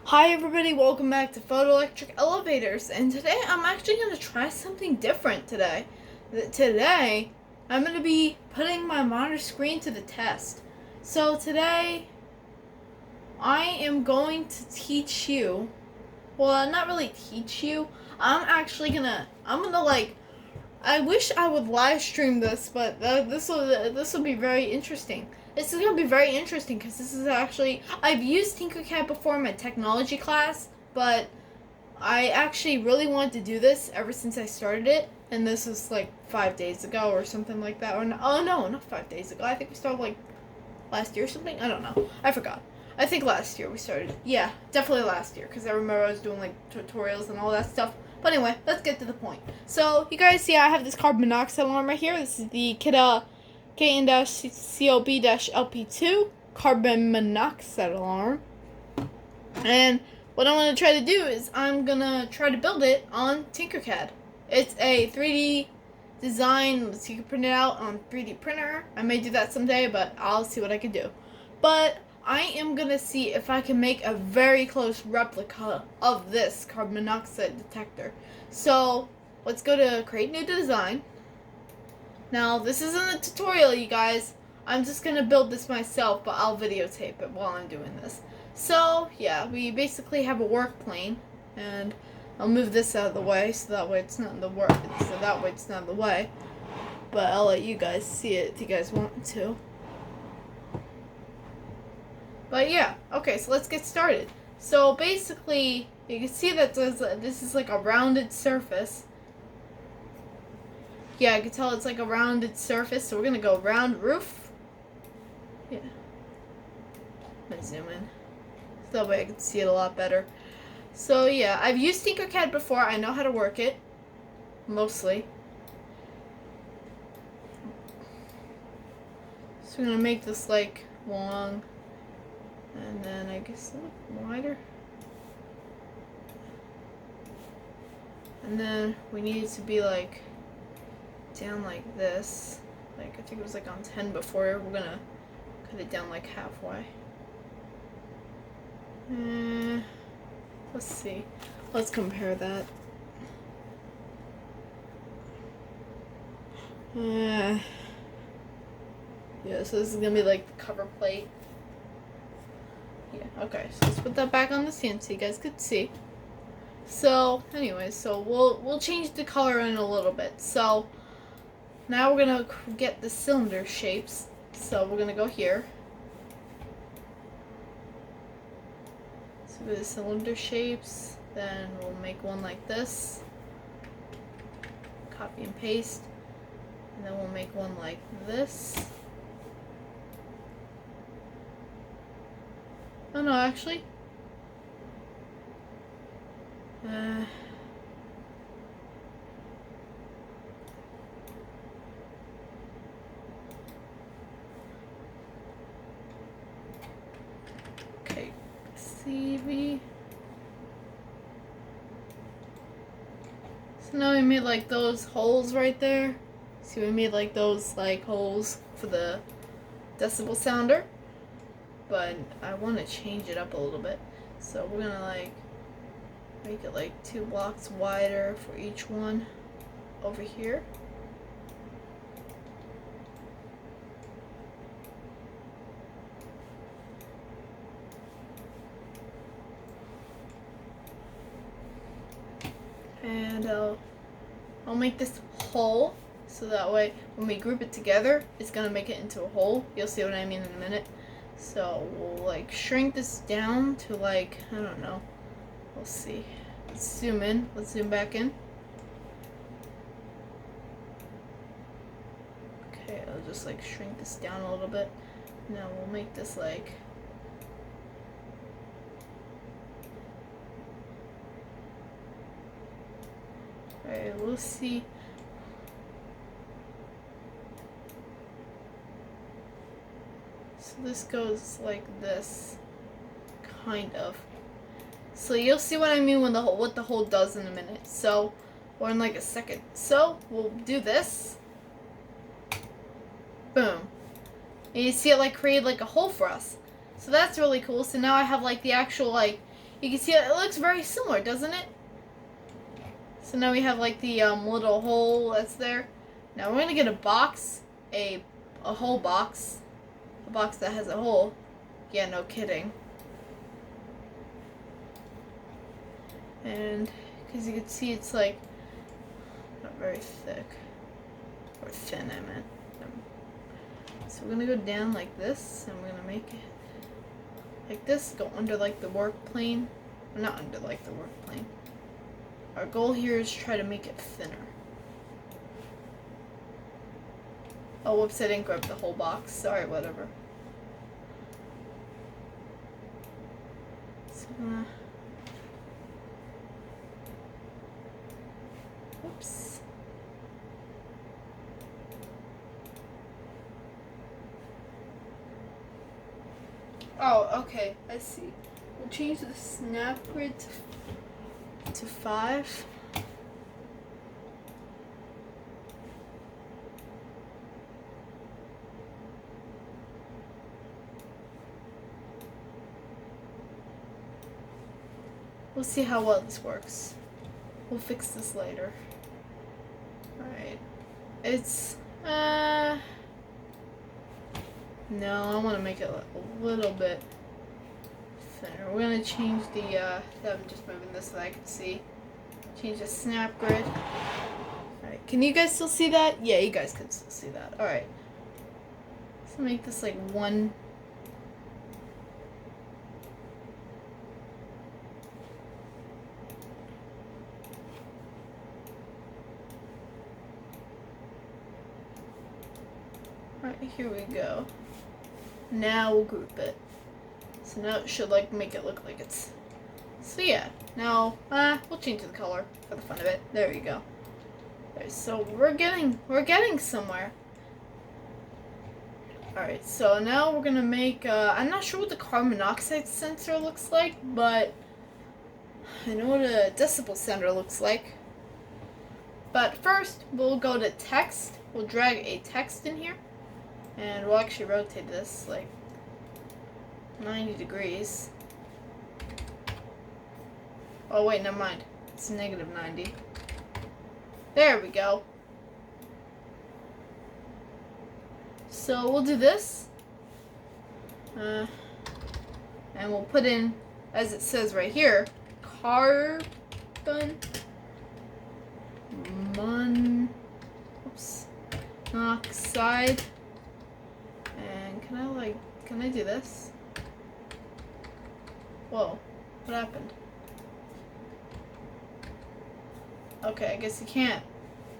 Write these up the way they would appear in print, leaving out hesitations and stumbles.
Hi everybody, welcome back to Photoelectric Elevators, and today I'm actually going to try something different today. Today, I'm going to be putting my monitor screen to the test. So today, I am going to teach you, well, not really teach you, I wish I would live stream this, but this will be very interesting. This is going to be very interesting because this is actually, I've used Tinkercad before in my technology class, but I actually really wanted to do this ever since I started it, and this was like 5 days ago or something like that. Or oh no, not 5 days ago. I think we started like last year or something. I don't know. I forgot. I think last year we started. Yeah, definitely last year because I remember I was doing like tutorials and all that stuff. But anyway, let's get to the point. So you guys see I have this carbon monoxide alarm right here. This is the Kidde KN-COB-LP2 carbon monoxide alarm. And what I'm going to try to do is I'm going to try to build it on Tinkercad. It's a 3D design, so you can print it out on 3D printer. I may do that someday, but I'll see what I can do. But I am going to see if I can make a very close replica of this carbon monoxide detector. So let's go to create new design. Now this isn't a tutorial, you guys. I'm just going to build this myself, but I'll videotape it while I'm doing this. So yeah, we basically have a work plane, and I'll move this out of the way so that way it's not in the way. But I'll let you guys see it if you guys want to. But yeah, okay, so let's get started. So basically, you can see that this is like a rounded surface. Yeah, I can tell it's like a rounded surface, so we're gonna go round roof. Yeah. Let me zoom in. So that way I can see it a lot better. So yeah, I've used Tinkercad before. I know how to work it. Mostly. So we're gonna make this like long. And then I guess a little wider. And then we need it to be like down like this. Like I think it was like on 10 before. We're gonna cut it down like halfway. Let's see. Let's compare that. Yeah, so this is gonna be like the cover plate. Yeah, okay, so let's put that back on the stand so you guys could see. So, anyway, so we'll change the color in a little bit. So, now we're gonna get the cylinder shapes. So, we're gonna go here. So, with the cylinder shapes, then we'll make one like this. Copy and paste. And then we'll make one like this. Oh no, actually. Okay, CV. So now we made like those holes right there. See, we made like those like holes for the decibel sounder. But I want to change it up a little bit. So we're gonna like make it like 2 blocks wider for each one over here. And I'll make this hole so that way when we group it together, it's gonna make it into a hole. You'll see what I mean in a minute. So we'll like shrink this down to like, I don't know. We'll see. Let's zoom in. Let's zoom back in. Okay, I'll just like shrink this down a little bit. Now we'll make this like alright, we'll see. So this goes like this, kind of. So you'll see what I mean when what the hole does in a minute. So, or in like a second. So we'll do this. Boom. And you see it like create like a hole for us. So that's really cool. So now I have like the actual like you can see it looks very similar, doesn't it? So now we have like the little hole that's there. Now we're gonna get a box, a whole box, a box that has a hole. Yeah, no kidding. And because you can see it's like not very thick or thin, I meant. So we're gonna go down like this, and we're gonna make it like this, go under like the work plane. Well, not under like the work plane. Our goal here is try to make it thinner. Oh, whoops, I didn't grab the whole box. Sorry, whatever. So, whoops. Oh, okay, I see. We'll change the snap grid to 5. We'll see how well this works. We'll fix this later. Alright. It's, no, I want to make it a little bit thinner. We're going to change the, I'm just moving this so that I can see. Change the snap grid. Alright, can you guys still see that? Yeah, you guys can still see that. Alright. So make this like 1. Alright, here we go. Now we'll group it. So now it should like make it look like it's. So yeah, now we'll change the color for the fun of it. There you go. Alright, so we're getting somewhere. Alright, so now we're gonna make I'm not sure what the carbon monoxide sensor looks like, but I know what a decibel sensor looks like. But first we'll go to text. We'll drag a text in here. And we'll actually rotate this like 90 degrees. Oh wait, never mind. It's -90. There we go. So we'll do this. And we'll put in, as it says right here, carbon monoxide. And can I do this? Whoa, what happened? Okay, I guess you can't,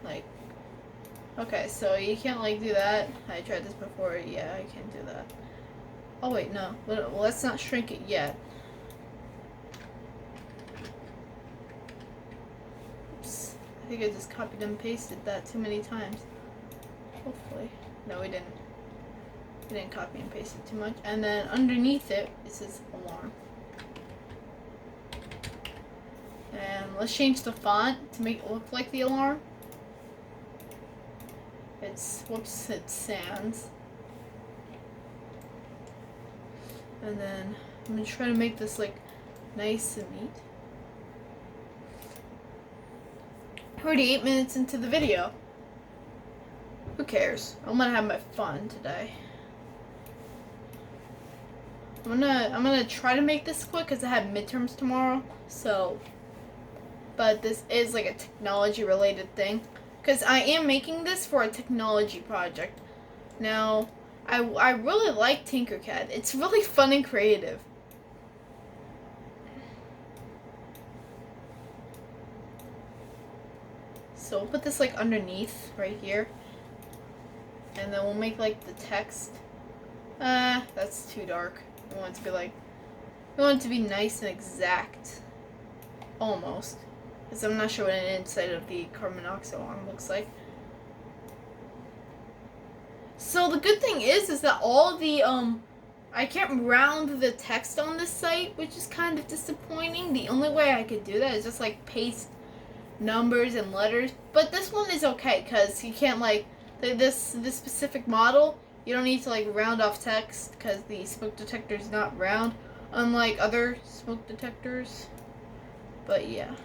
like, okay, so you can't, like, do that. I tried this before, yeah, I can't do that. Oh, wait, no, well, let's not shrink it yet. Oops, I think I just copied and pasted that too many times. Hopefully. No, we didn't. We didn't copy and paste it too much. And then underneath it, it says alarm. And let's change the font to make it look like the alarm. It's, whoops, it's sans. And then I'm going to try to make this like nice and neat. Already 8 minutes into the video. Who cares? I'm gonna have my fun today. I'm gonna try to make this quick because I have midterms tomorrow. So, but this is like a technology related thing because I am making this for a technology project. Now, I really like Tinkercad. It's really fun and creative. So we'll put this like underneath right here. And then we'll make like the text. That's too dark. We want it to be like, we want it to be nice and exact. Almost. Because I'm not sure what an inside of the carbon monoxide alarm looks like. So the good thing is that all the, I can't round the text on this site, which is kind of disappointing. The only way I could do that is just like paste numbers and letters. But this one is okay, because you can't like, this specific model, you don't need to like round off text because the smoke detector is not round. unlike other smoke detectors. But yeah,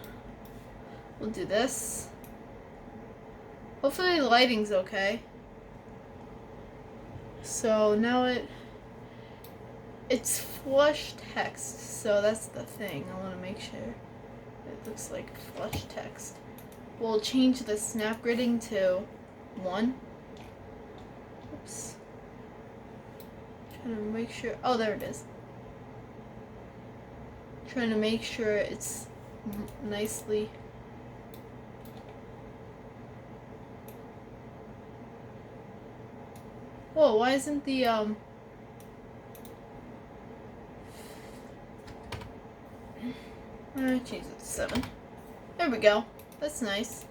we'll do this. Hopefully the lighting's okay. So now it's flush text, so that's the thing. I want to make sure it looks like flush text. We'll change the snap gridding to 1. Oops. Trying to make sure. Oh, there it is. Trying to make sure it's nicely. Whoa, why isn't the I'm gonna change it to 7. There we go. That's nice.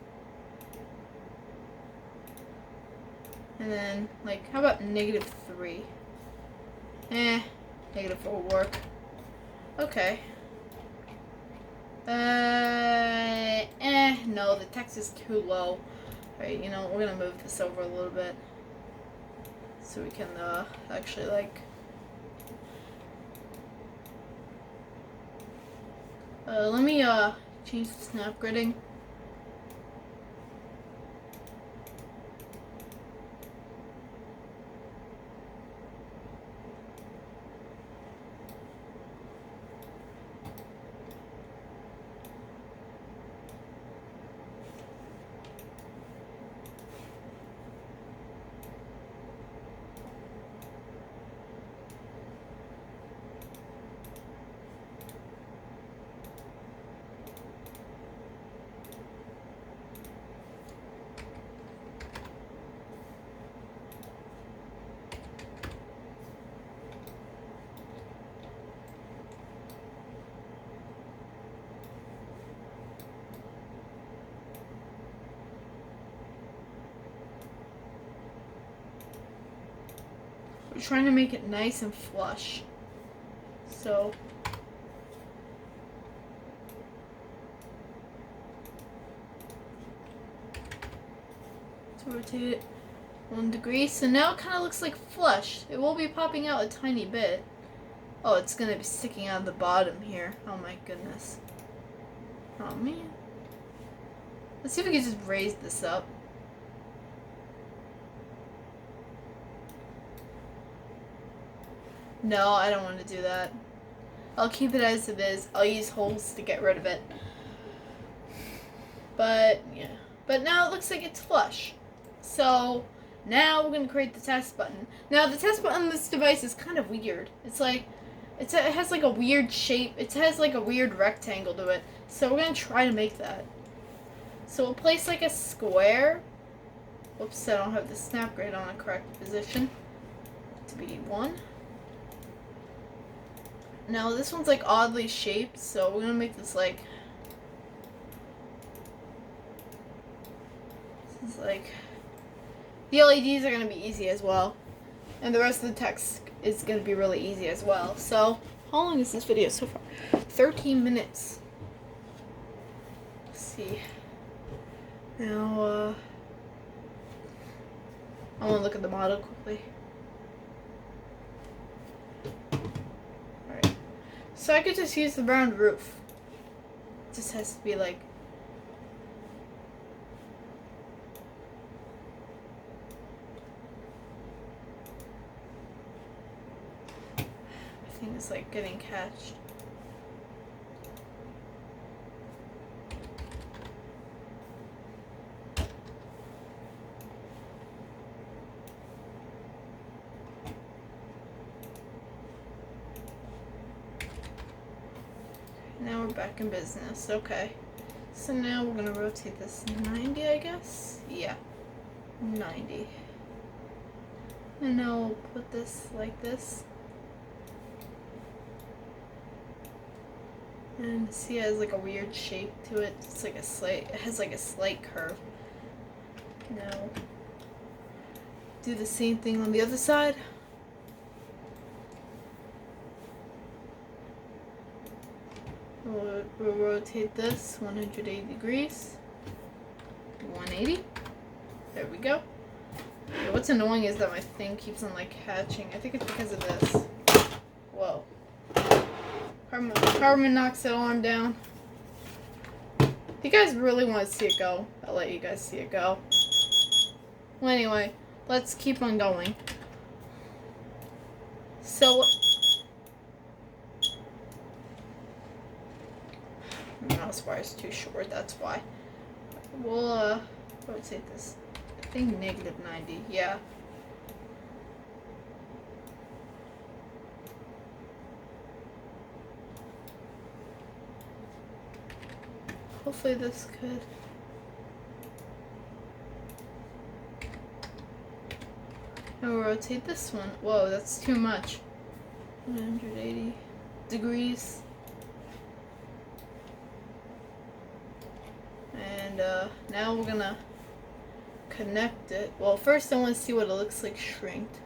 And then, like, how about -3? -4 will work. Okay. No, the text is too low. Alright, you know, we're gonna move this over a little bit. So we can, actually, like... let me, change the snap gridding. We're trying to make it nice and flush. So let's rotate it 1 degree. So now it kind of looks like flush. It will be popping out a tiny bit. Oh, it's gonna be sticking out of the bottom here. Oh my goodness. Oh man. Let's see if we can just raise this up. No, I don't want to do that. I'll keep it as it is. I'll use holes to get rid of it. But, yeah. But now it looks like it's flush. So, now we're going to create the test button. Now, the test button on this device is kind of weird. It's like, it has like a weird shape. It has like a weird rectangle to it. So we're going to try to make that. So we'll place like a square. Oops, I don't have the snap grid on a correct position. To be 1. Now this one's like oddly shaped, so we're gonna make this like the LEDs are gonna be easy as well, and the rest of the text is gonna be really easy as well. So how long is this video so far? 13 minutes. Let's see. Now I want to look at the model quickly. So I could just use the round roof. It just has to be like... I think it's like getting catched. Now we're back in business. Okay. So now we're going to rotate this 90, I guess? Yeah. 90. And now we'll put this like this. And see, it has like a weird shape to it. It's like it has like a slight curve. Now, do the same thing on the other side. We'll rotate this 180 degrees. 180. There we go. Okay, what's annoying is that my thing keeps on like catching. I think it's because of this. Whoa. carbon monoxide alarm down. If you guys really want to see it go, I'll let you guys see it go. Well, anyway, let's keep on going. So, mouse bar is too short, that's why. We'll, rotate this. I think -90, yeah. Hopefully this could. And we'll rotate this one. Whoa, that's too much. 180 degrees. And now we're gonna connect it. Well, first I want to see what it looks like shrinked.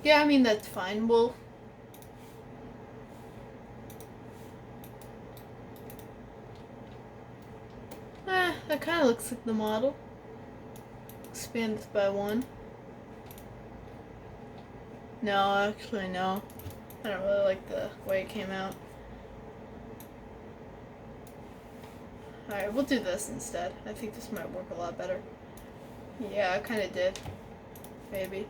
Yeah, I mean, that's fine. Well, that kind of looks like the model. Expand this by 1. No, actually, no. I don't really like the way it came out. Alright, we'll do this instead. I think this might work a lot better. Yeah, I kind of did. Maybe.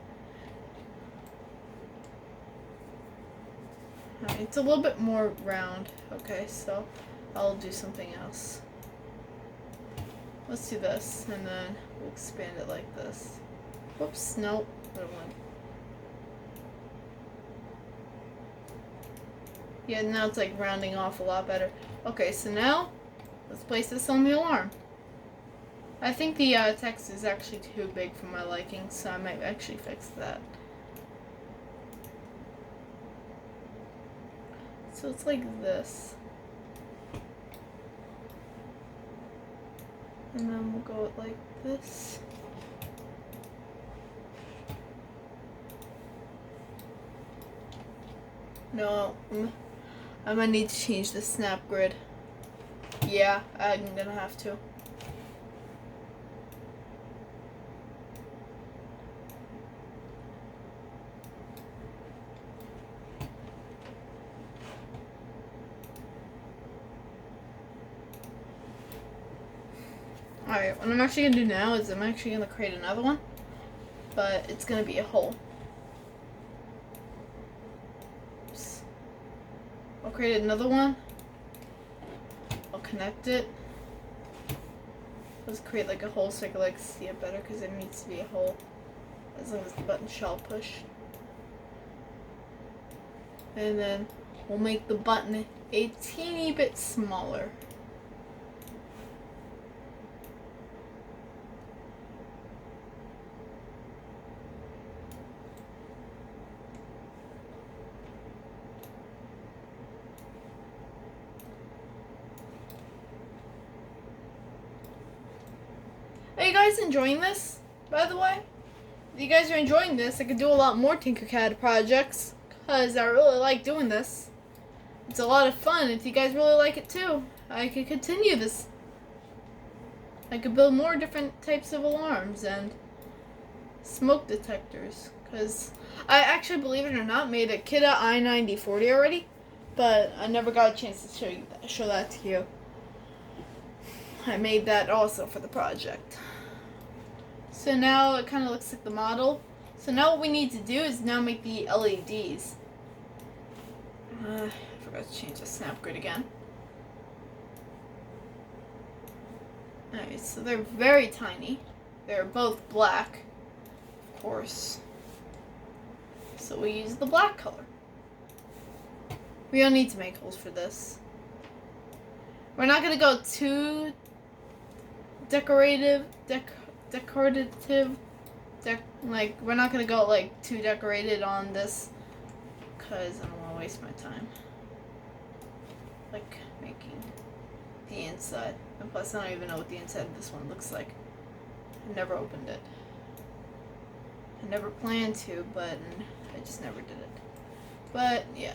Alright, it's a little bit more round. Okay, so I'll do something else. Let's do this, and then we'll expand it like this. Whoops, nope. Other one. Yeah, now it's like rounding off a lot better. Okay, so now let's place this on the alarm. I think the text is actually too big for my liking, so I might actually fix that. So it's like this. And then we'll go like this. No, I might need to change the snap grid. Yeah, I'm gonna have to. Alright, what I'm actually going to do now is I'm actually going to create another one, but it's going to be a hole. Oops. I'll create another one. I'll connect it. Let's create like a hole so I can like see it better because it needs to be a hole as long as the button shall push. And then we'll make the button a teeny bit smaller. Are you guys enjoying this, by the way? If you guys are enjoying this, I could do a lot more Tinkercad projects, because I really like doing this. It's a lot of fun. If you guys really like it too, I could continue this. I could build more different types of alarms and smoke detectors, because I actually, believe it or not, made a Kidde I-9040 already, but I never got a chance to show that to you. I made that also for the project. So now it kind of looks like the model. So now what we need to do is now make the LEDs. I forgot to change the snap grid again. Alright, so they're very tiny. They're both black, of course. So we use the black color. We don't need to make holes for this. We're not going to go too decorative, like, we're not gonna go like too decorated on this, cause I don't want to waste my time like making the inside, and plus I don't even know what the inside of this one looks like. I never opened it. I never planned to, but I just never did it. But yeah.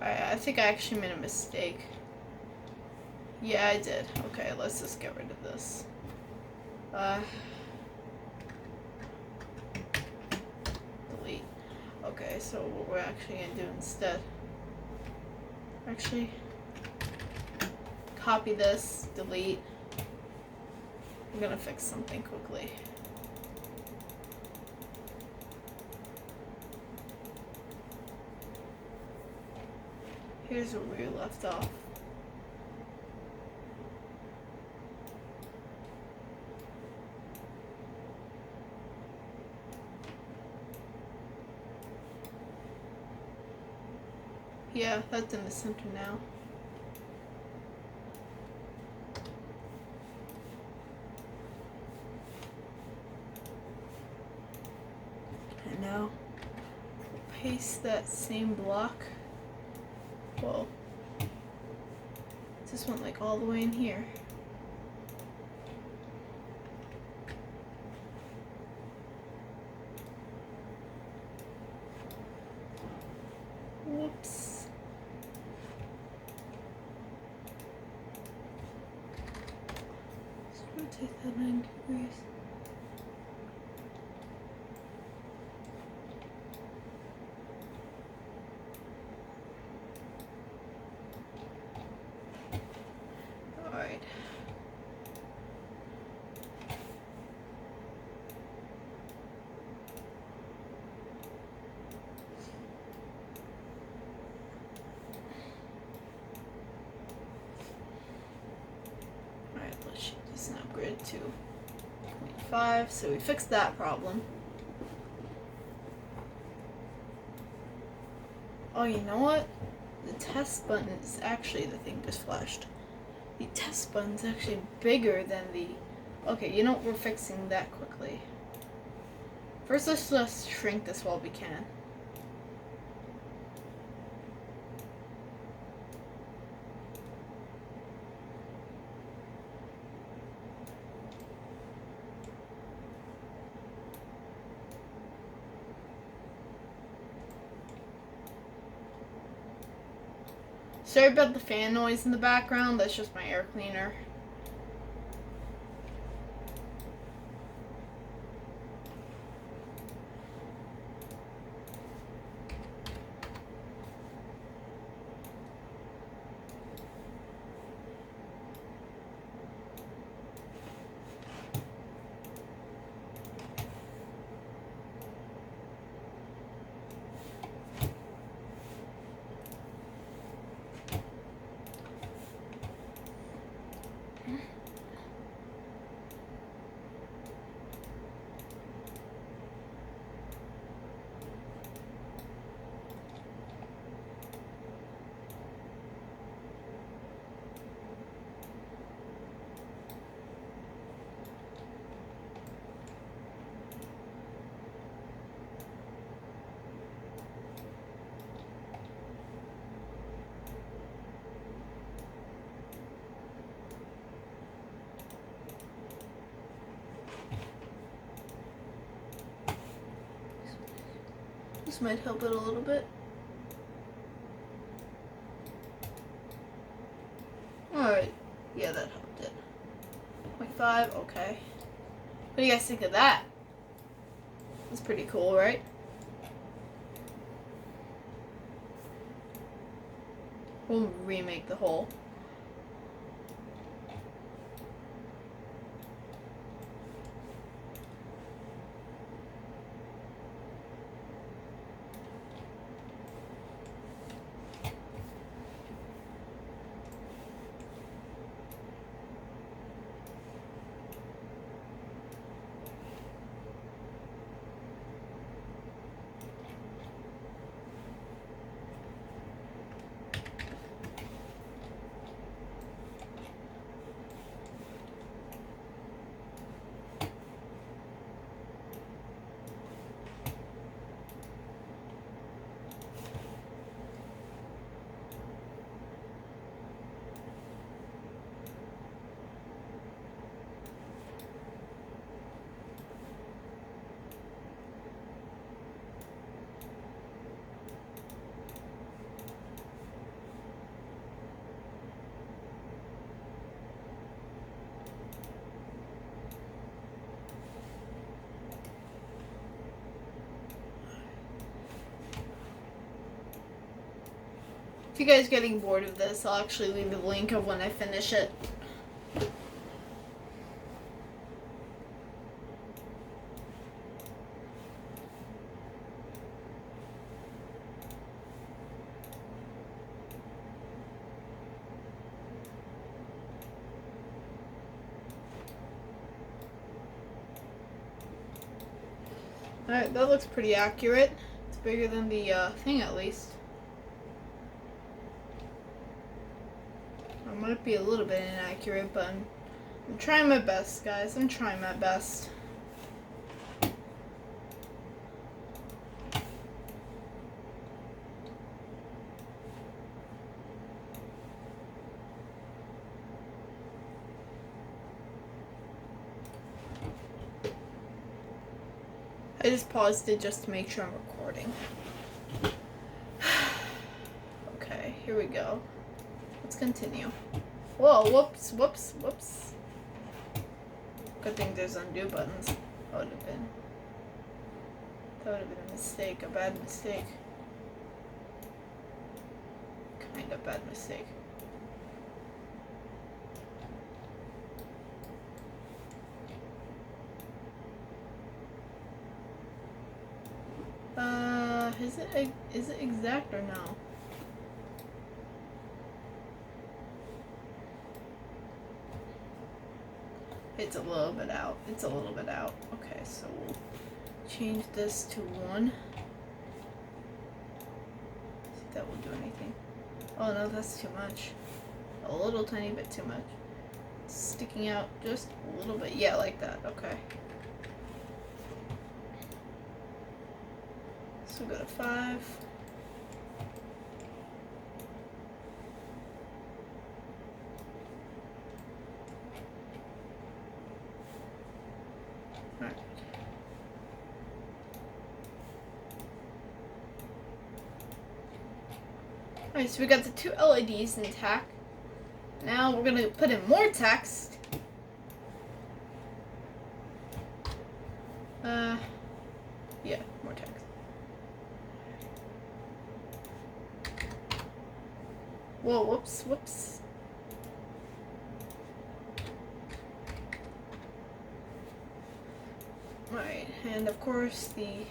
I think I actually made a mistake. Yeah, I did. Okay, let's just get rid of this. Delete. Okay, so what we're actually gonna do instead. Actually, copy this, delete. I'm gonna fix something quickly. Here's where we left off. Yeah, that's in the center now. And now we'll paste that same block. Well, this went like all the way in here. Whoops. Let's rotate that 90 degrees. Alright. Alright, let's shoot this and upgrade to 0.5. So we fixed that problem. Oh, you know what? The test button is actually, the thing just flashed. The test button's actually bigger than the... Okay, you know what? We're fixing that quickly. First, let's just shrink this while we can. Sorry about the fan noise in the background, that's just my air cleaner. This might help it a little bit. Alright, yeah, that helped it. 0.5, okay. What do you guys think of that? That's pretty cool, right? We'll remake the hole. If you guys are getting bored of this, I'll actually leave the link of when I finish it. Alright, that looks pretty accurate. It's bigger than the thing at least. It might be a little bit inaccurate, but I'm trying my best, guys. I'm trying my best. I just paused it just to make sure I'm recording. Okay, here we go. Let's continue. Whoa, whoops, whoops, whoops. Good thing there's undo buttons. That would have been a mistake, a bad mistake. Kind of bad mistake. Is it exact or no? It's a little bit out. It's a little bit out. Okay, so we'll change this to 1. See if that will do anything. Oh no, that's too much. A little tiny bit too much. It's sticking out just a little bit. Yeah, like that. Okay. So go to 5. Alright. Alright, so we got the 2 LEDs intact. Now we're gonna put in more text. Yeah, more text. Whoa, whoops, whoops. Alright, and of course the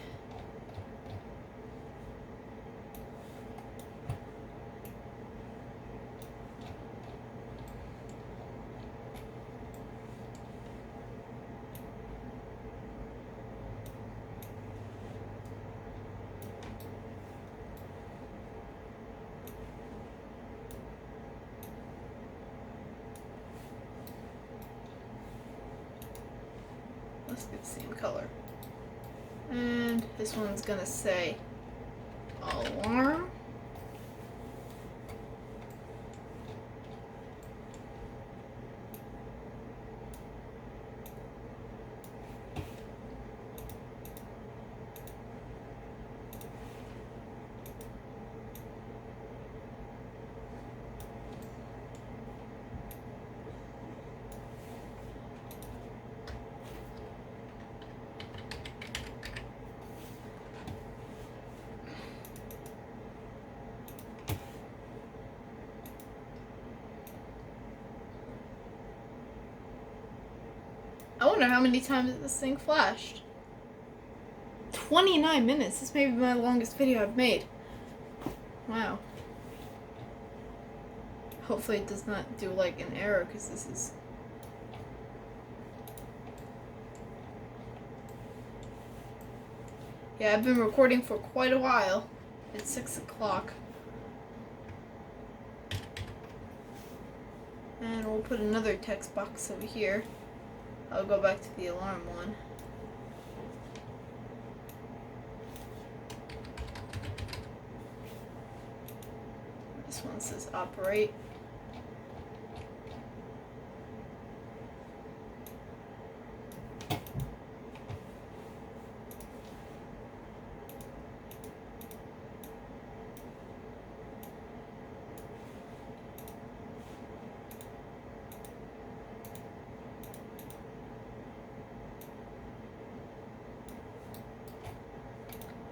let's get the same color. And this one's gonna say alarm. I wonder how many times this thing flashed. 29 minutes. This may be my longest video I've made. Wow. Hopefully it does not do like an error, because this is... Yeah, I've been recording for quite a while. It's 6 o'clock. And we'll put another text box over here. I'll go back to the alarm one. This one says operate.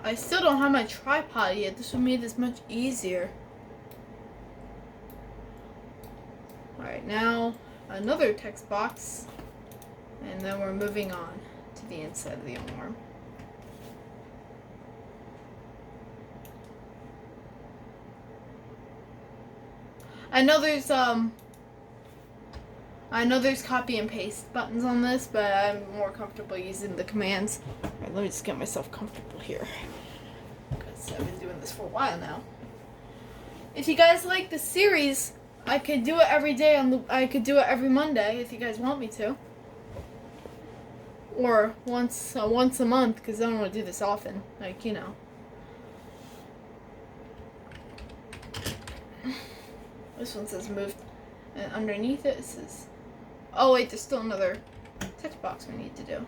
I still don't have my tripod yet. This would make this much easier. Alright, now another text box, and then we're moving on to the inside of the alarm. I know there's copy and paste buttons on this, but I'm more comfortable using the commands. Alright, let me just get myself comfortable here, because I've been doing this for a while now. If you guys like the series, I could do it every day I could do it every Monday if you guys want me to. Or once a month, because I don't want to do this often. Like, you know. This one says moved, and underneath it says, oh wait, there's still another text box we need to do.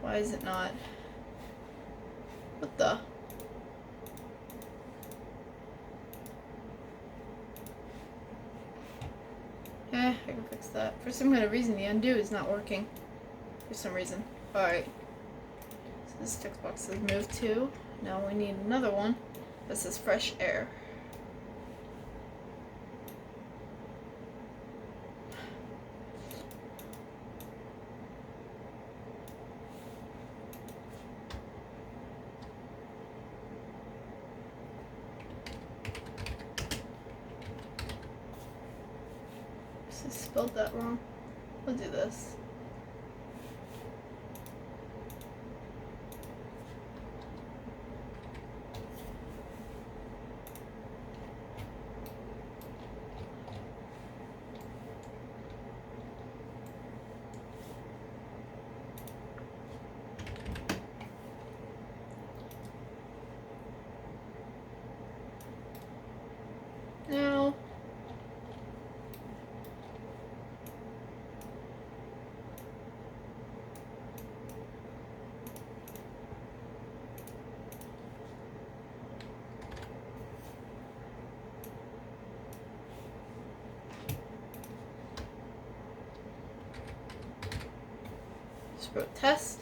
Why is it not? What the? I can fix that. For some kind of reason, the undo is not working. For some reason. Alright. So this text box says move to. Now we need another one that says fresh air. I spelled that wrong. I'll do this. Now, just wrote test.